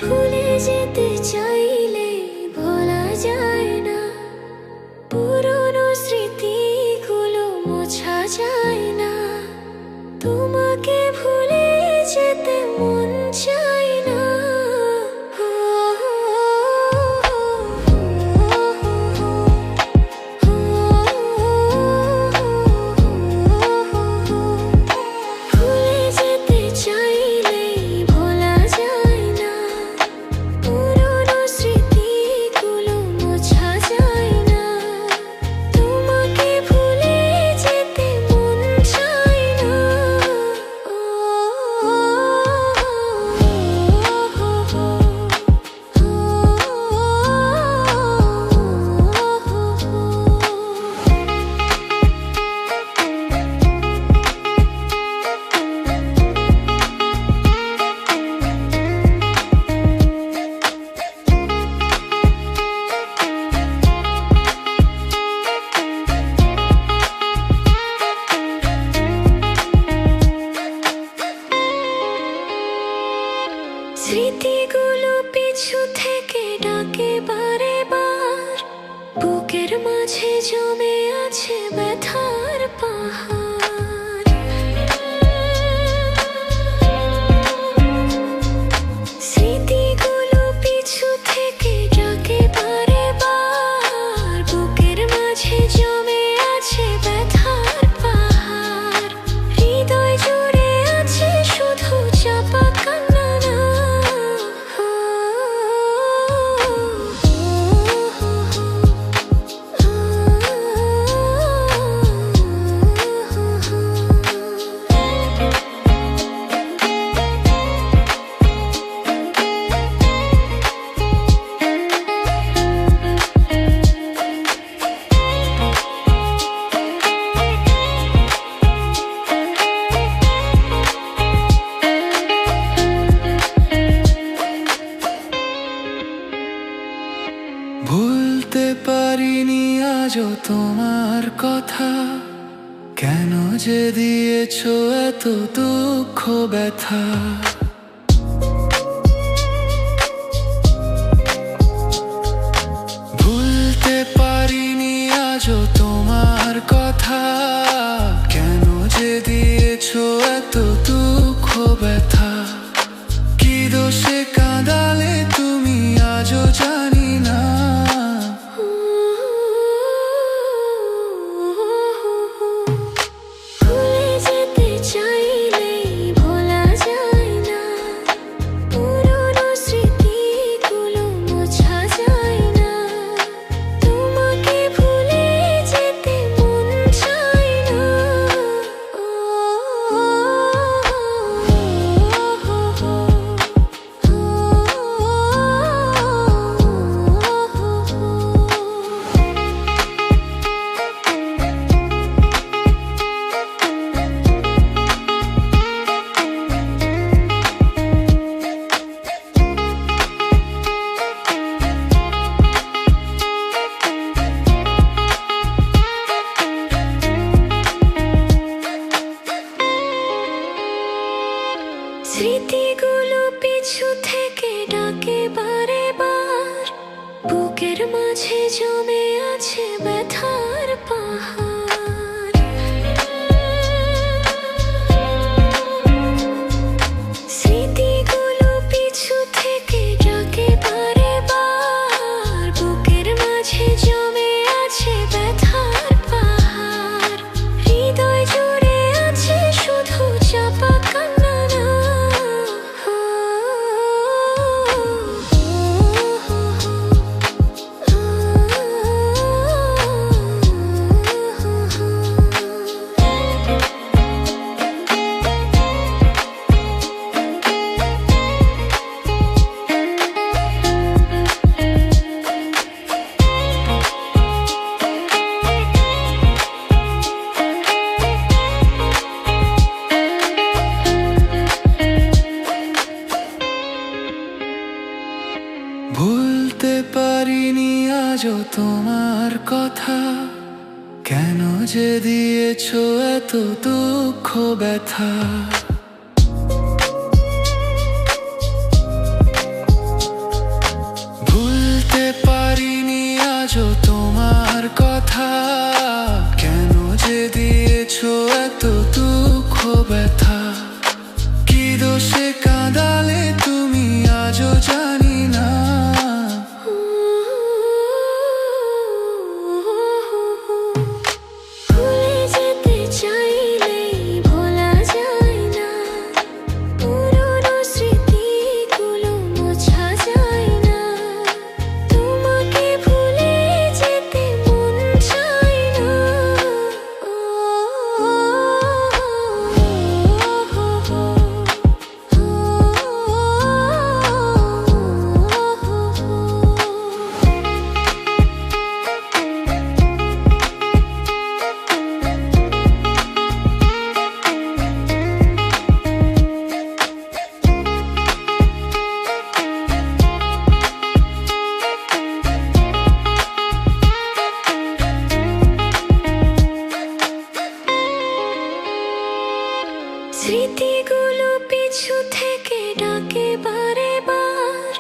ভুলে যেতে চাইলে ভোলা যায় না, পুরনো স্মৃতিগুলো মোছা যায় না। তোমাকে ভুলে যেতে মন চায় না। ভুলে যেতে চাইলেই ভোলা যায় না, পুরনো স্মৃতিগুলো মোছা যায় না। তোমাকে ভুলে যেতে মন চায় না। স্মৃতিগুলো পিছু থেকে ডাকে বারে বার, বুকের মাঝে জমে আছে ব্যথার পাহাড়। স্মৃতিগুলো পিছু থেকে ডাকে বারে বার, বুকের মাঝে জমে আছে ব্যথার পাহাড়। হৃদয় জুড়ে আছে শুধু চাপা কান্না। ভুলতে পারিনি আজও তোমার কথা, কেন যে দিয়েছো এত দুঃখ ব্যথা। ভুলতে পারিনি আজও তোমার কথা, কেন যে দিয়েছো এত দুঃখ ব্যথা। কি দোষে কাঁদালে তুমি আজও জানি না। ভুলে যেতে চাইলেই ভোলা যায় না, পুরনো স্মৃতিগুলো মোছা যায় না। তোমাকে ভুলে যেতে মন চায় না। স্মৃতিগুলো পিছু থেকে ডাকে বারে বার, বুকের মাঝে জমে আছে ব্যথার পাহাড়। স্মৃতিগুলো পিছু থেকে ডাকে বারে বার, বুকের মাঝে জমে আছে ব্যথার পাহাড়। হৃদয় জুড়ে আছে শুধু চাপা কান্না। ভুলতে পারিনি আজও তোমার কথা, কেন যে দিয়েছো এত দুঃখ ব্যথা। আজও তোমার কথা, কেন যে দিয়েছো এত দুঃখ ব্যথা। কি দোষে কাঁদালে তুমি আজও জানি না। ভুলে যেতে চাইলেই ভোলা যায় না, পুরনো স্মৃতিগুলো মোছা যায় না। তোমাকে ভুলে যেতে মন চায় না। স্মৃতিগুলো পিছু থেকে ডাকে বারে বার,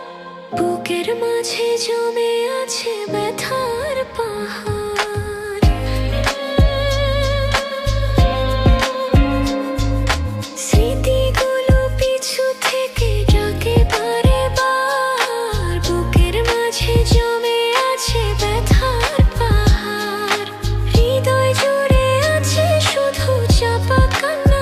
বুকের মাঝে জমে আছে ব্যথার পাহাড়। স্মৃতিগুলো পিছু থেকে ডাকে বারে বার, বুকের মাঝে জমে আছে ব্যথার পাহাড়। হৃদয় জুড়ে আছে শুধু চাপা কান্না।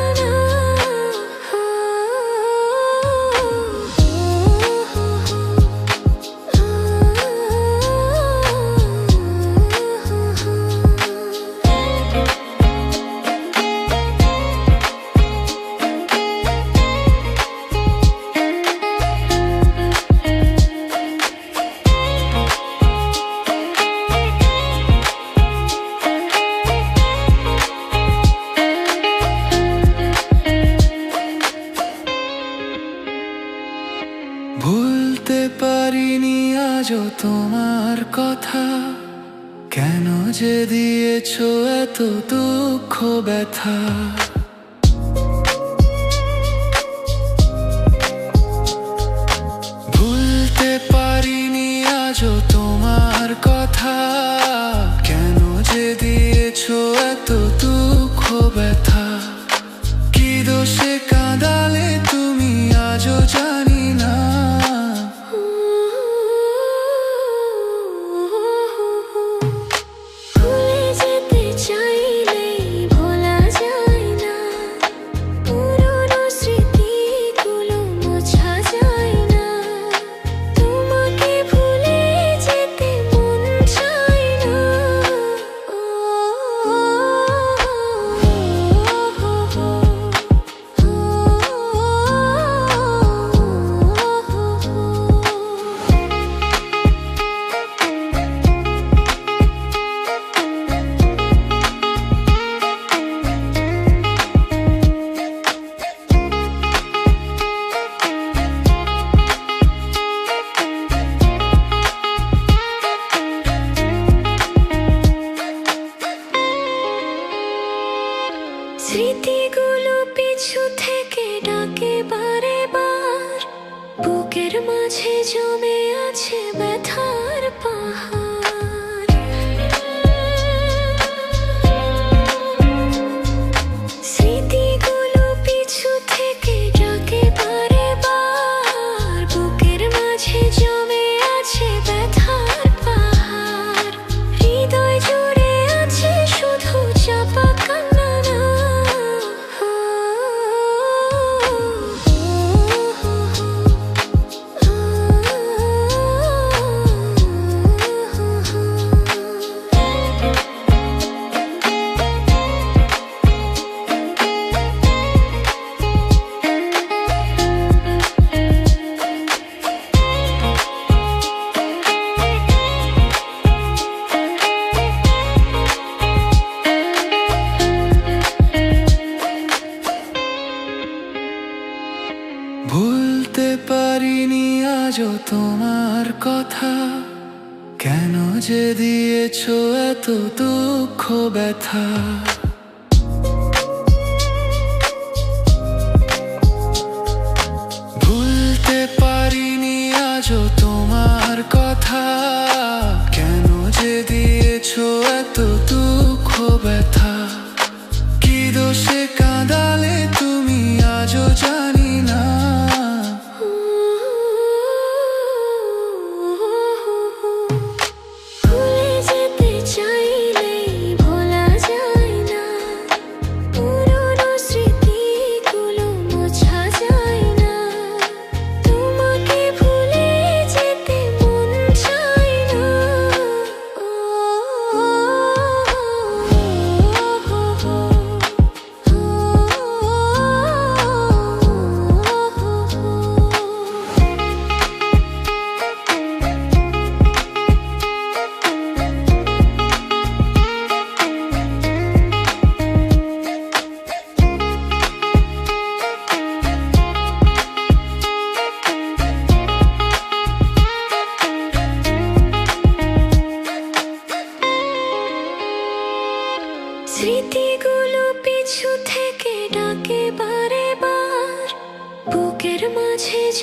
ভুলতে পারিনি আজও তোমার কথা, কেন যে দিয়েছো এত দুঃখ ব্যথা। ভুলতে পারিনি আজও তোমার কথা, কেন যে দিয়েছো এত দুঃখ ব্যথা। কি দোষে কাঁদালে তুমি আজও জানি না। ভুলে যেতে চাইলেই ভোলা যায় না, পুরনো স্মৃতিগুলো মোছা যায় না। তোমাকে ভুলে যেতে মন চায় না। স্মৃতিগুলো পিছু থেকে ডাকে বারে বার, বুকের মাঝে জমে আছে ব্যথার পাহাড়। স্মৃতিগুলো পিছু থেকে ডাকে বারে বার, বুকের মাঝে জমে আছে ব্যথার পাহাড়। হৃদয় জুড়ে আছে শুধু চাপা কান্না। ভুলতে পারিনি আজও তোমার কথা, কেন যে দিয়েছো এত দুঃখ ব্যথা। ভুলতে পারিনি আজও তোমার কথা, কেন যে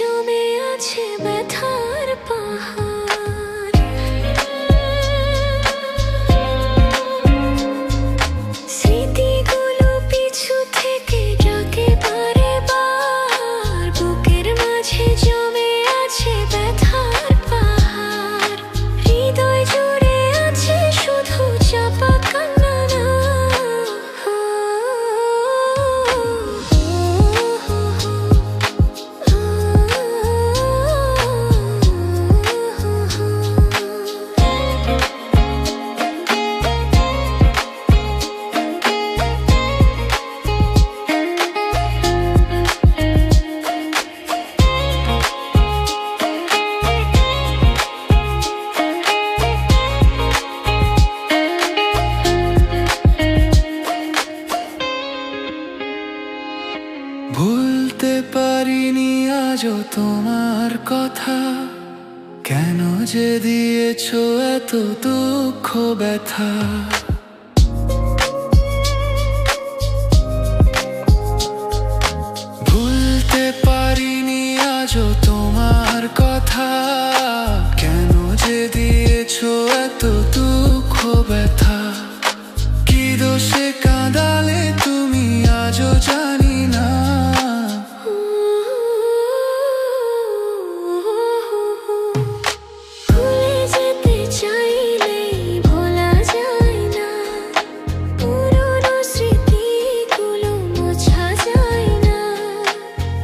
জমে আছে ব্যথার পাহাড়। স্মৃতিগুলো পিছু থেকে ডাকে বারে বার, বুকের মাঝে জমে আছে ব্যথার পাহাড়। হৃদয় জুড়ে আছে শুধু চাপা কান্না না। ভুলতে পারিনি আজও তোমার কথা, কেন যে দিয়েছো এত দুঃখ ব্যথা। ভুলতে পারিনি আজও তোমার কথা, কেন যে দিয়েছো এত দুঃখ ব্যথা। কি দোষে কাঁদালে তুমি আজও জানি না। ভুলে যেতে চাইলেই ভোলা যায় না, পুরনো স্মৃতিগুলো মোছা যায় না।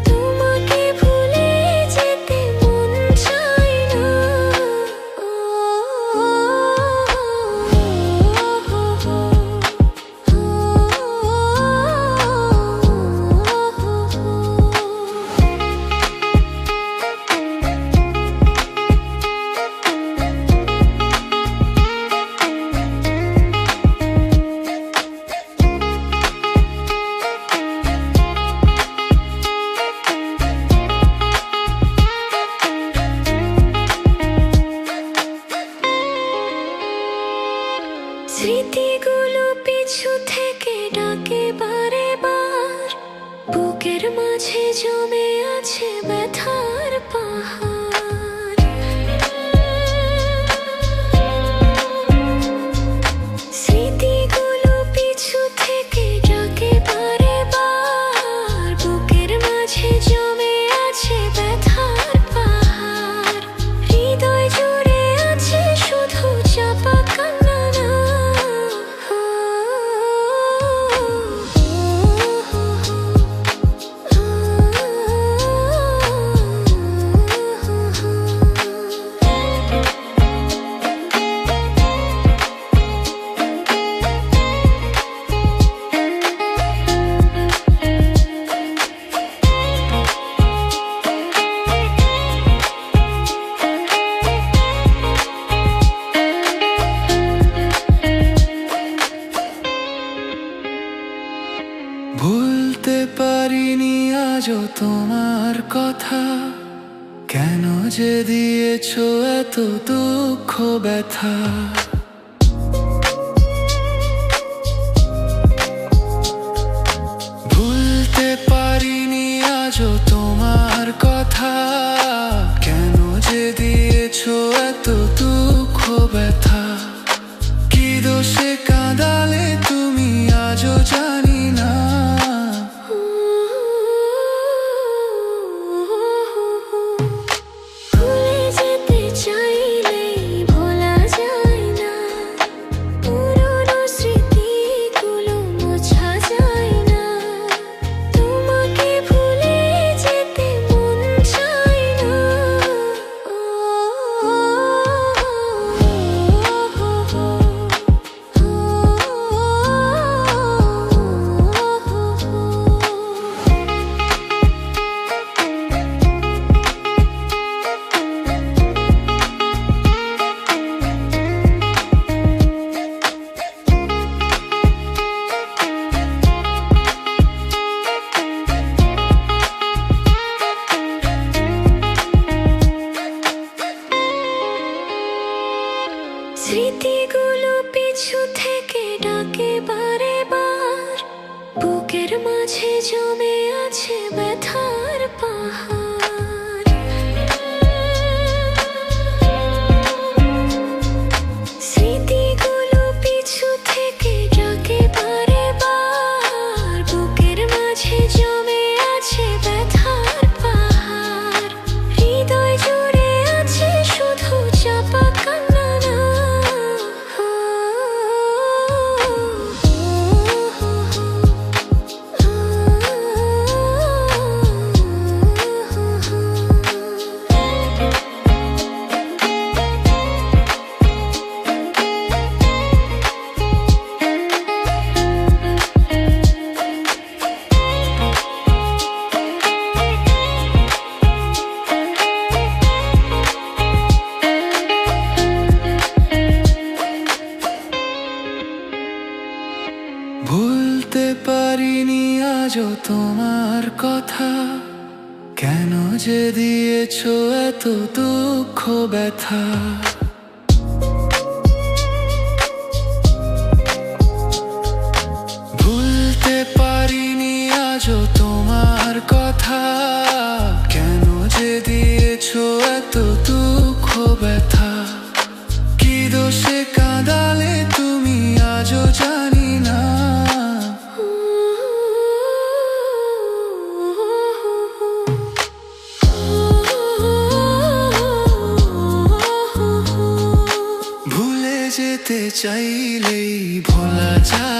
তোমাকে ভুলে যেতে মন চায় না। স্মৃতিগুলো পিছু থেকে ডাকে বারে বার, বুকের মাঝে জমে আছে ব্যথার পাহাড়। স্মৃতিগুলো পিছু থেকে ডাকে বারে বার, বুকের মাঝে জমে আছে ব্যথার পাহাড়। হৃদয় জুড়ে আছে শুধু চাপা কান্না না। ভুলতে পারিনি আজও তোমার কথা, কেন যে দিয়েছো এত দুঃখ ব্যথা। ভুলতে পারিনি আজও তোমার কথা, কেন যে দিয়েছো এত দুঃখ ব্যথা। কি দোষে কাঁদালে তুমি আজও জানি না। ভুলে যেতে চাইলেই ভোলা যায় না, পুরনো স্মৃতিগুলো মোছা যায় না। তোমাকে ভুলে যেতে মন চায় না। স্মৃতিগুলো পিছু থেকে ডাকে বারে বার, বুকের মাঝে জমে আছে ব্যথার পাহাড়। কথা, কেন যে দিয়েছো এত দুঃখ ব্যথা। ভুলতে পারিনি আজও তোমার কথা, কেন যে দিয়েছো এত দুঃখ ব্যথা। কি দোষে কাঁদালে তুমি আজও জানি না। ভুলে যেতে চাইলেই ভোলা যায়